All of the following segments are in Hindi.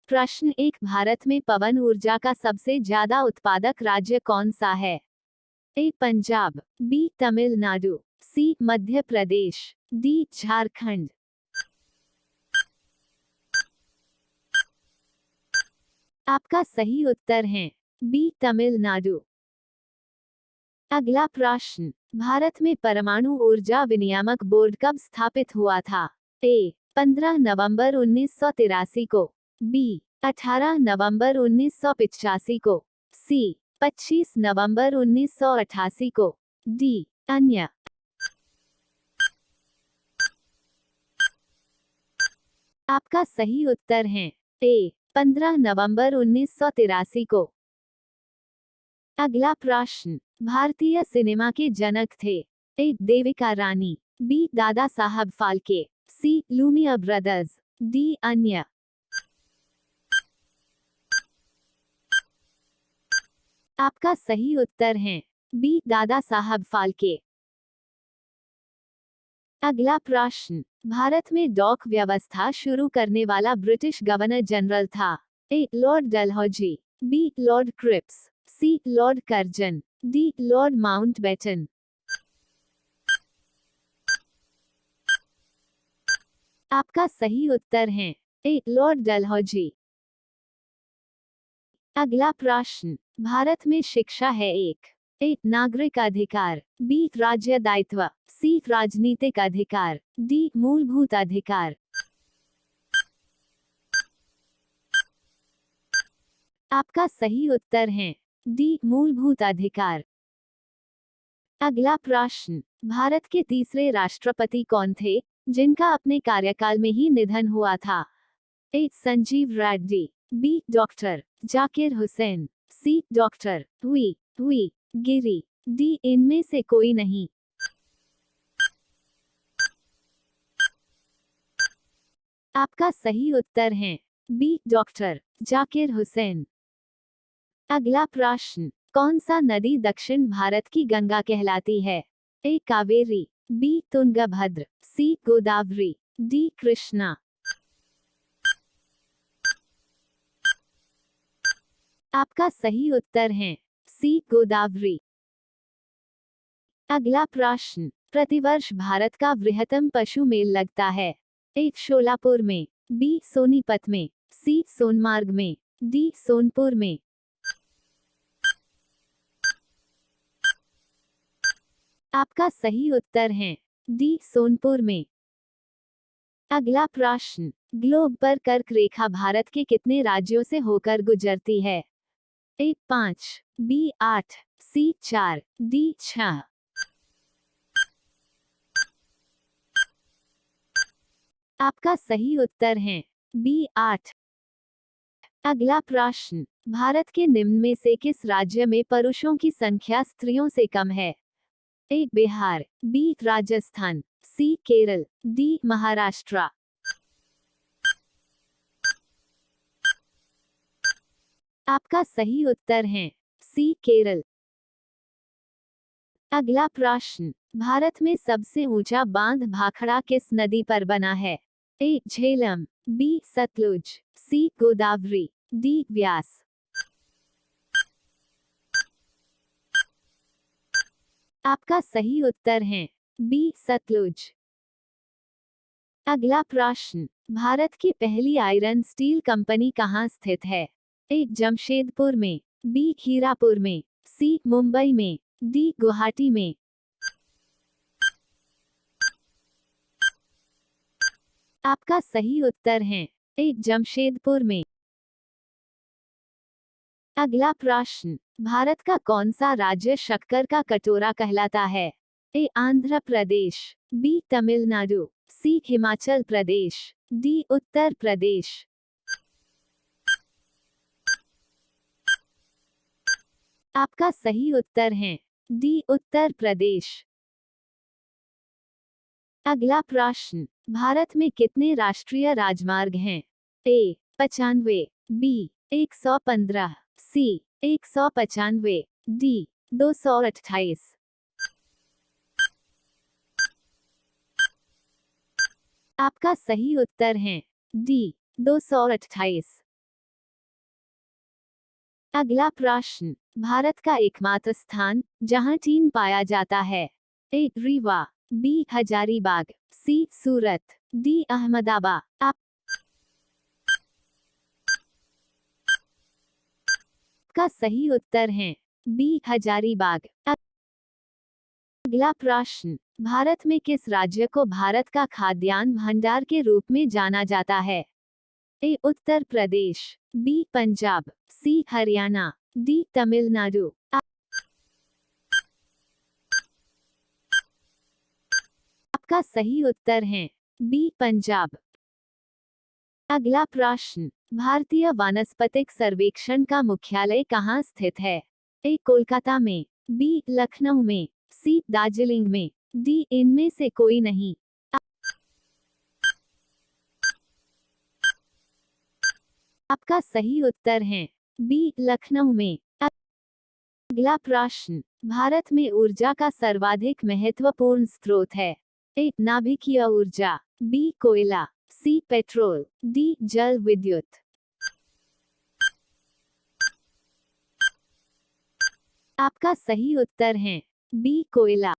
प्रश्न 1, भारत में पवन ऊर्जा का सबसे ज्यादा उत्पादक राज्य कौन सा है? ए पंजाब, बी तमिलनाडु, सी मध्य प्रदेश, डी झारखंड। आपका सही उत्तर है बी तमिलनाडु। अगला प्रश्न, भारत में परमाणु ऊर्जा विनियामक बोर्ड कब स्थापित हुआ था? ए 15 नवंबर 1983 को, बी 18 नवंबर 1985 को, सी 25 नवंबर 1988 को, डी अन्य। आपका सही उत्तर है ए 15 नवंबर 1983 को। अगला प्रश्न, भारतीय सिनेमा के जनक थे? ए देविका रानी, बी दादा साहब फाल्के, सी लूमियर ब्रदर्स, डी अन्य। आपका सही उत्तर है बी दादा साहब फाल्के। अगला प्रश्न, भारत में डॉक व्यवस्था शुरू करने वाला ब्रिटिश गवर्नर जनरल था? A Lord Dalhousie, B Lord Cripps, C Lord Curzon, D Lord Mountbatten. आपका सही उत्तर है ए लॉर्ड डलहौजी। अगला प्रश्न, भारत में शिक्षा है एक? ए नागरिक अधिकार, बी राज्य दायित्व, सी राजनीतिक अधिकार, डी मूलभूत अधिकार। आपका सही उत्तर है डी मूलभूत अधिकार। अगला प्रश्न, भारत के तीसरे राष्ट्रपति कौन थे जिनका अपने कार्यकाल में ही निधन हुआ था? ए संजीव रेड्डी, बी डॉक्टर जाकिर हुसैन, सी डॉक्टर वी गिरी, डी इनमें से कोई नहीं। आपका सही उत्तर है बी डॉक्टर जाकिर हुसैन। अगला प्रश्न, कौन सा नदी दक्षिण भारत की गंगा कहलाती है? ए कावेरी, बी तुंगभद्र, सी गोदावरी, डी कृष्णा। आपका सही उत्तर है सी गोदावरी। अगला प्रश्न, प्रतिवर्ष भारत का वृहत्तम पशु मेल लगता है? ए शोलापुर में, बी सोनीपत में, सी सोनमार्ग में, डी सोनपुर में। आपका सही उत्तर है डी सोनपुर में। अगला प्रश्न, ग्लोब पर कर्क रेखा भारत के कितने राज्यों से होकर गुजरती है? ए 5, बी 8, सी 4, डी 6। आपका सही उत्तर है बी 8। अगला प्रश्न, भारत के निम्न में से किस राज्य में पुरुषों की संख्या स्त्रियों से कम है? ए बिहार, बी राजस्थान, सी केरल, डी महाराष्ट्र। आपका सही उत्तर है सी केरल। अगला प्रश्न, भारत में सबसे ऊंचा बांध भाखड़ा किस नदी पर बना है? ए झेलम, बी सतलुज, सी गोदावरी, डी व्यास। आपका सही उत्तर है बी सतलुज। अगला प्रश्न, भारत की पहली आयरन स्टील कंपनी कहाँ स्थित है? ए जमशेदपुर में, बी हीरापुर में, सी मुंबई में, डी गुवाहाटी में। आपका सही उत्तर है ए जमशेदपुर में। अगला प्रश्न, भारत का कौन सा राज्य शक्कर का कटोरा कहलाता है? ए आंध्र प्रदेश, बी तमिलनाडु, सी हिमाचल प्रदेश, डी उत्तर प्रदेश। आपका सही उत्तर है डी उत्तर प्रदेश। अगला प्रश्न, भारत में कितने राष्ट्रीय राजमार्ग हैं? ए 95, बी 115, सी 195, डी 228। आपका सही उत्तर है डी 228। अगला प्रश्न, भारत का एकमात्र स्थान जहां चीन पाया जाता है। ए रीवा, बी हजारीबाग, सी सूरत, डी अहमदाबाद। आपका सही उत्तर है बी हजारीबाग। अगला प्रश्न, भारत में किस राज्य को भारत का खाद्यान्न भंडार के रूप में जाना जाता है। ए उत्तर प्रदेश, बी पंजाब, सी हरियाणा, डी तमिलनाडु। आपका सही उत्तर है बी पंजाब। अगला प्रश्न, भारतीय वानस्पतिक सर्वेक्षण का मुख्यालय कहाँ स्थित है। ए कोलकाता में, बी लखनऊ में, सी दार्जिलिंग में, डी इनमें से कोई नहीं। आपका सही उत्तर है बी लखनऊ में। अगला प्रश्न, भारत में ऊर्जा का सर्वाधिक महत्वपूर्ण स्रोत है। ए नाभिकीय ऊर्जा, बी कोयला, सी पेट्रोल, डी जल विद्युत। आपका सही उत्तर है बी कोयला।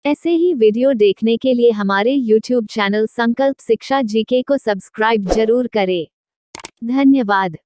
ऐसे ही वीडियो देखने के लिए हमारे YouTube चैनल संकल्प शिक्षा जीके को सब्सक्राइब जरूर करें। धन्यवाद।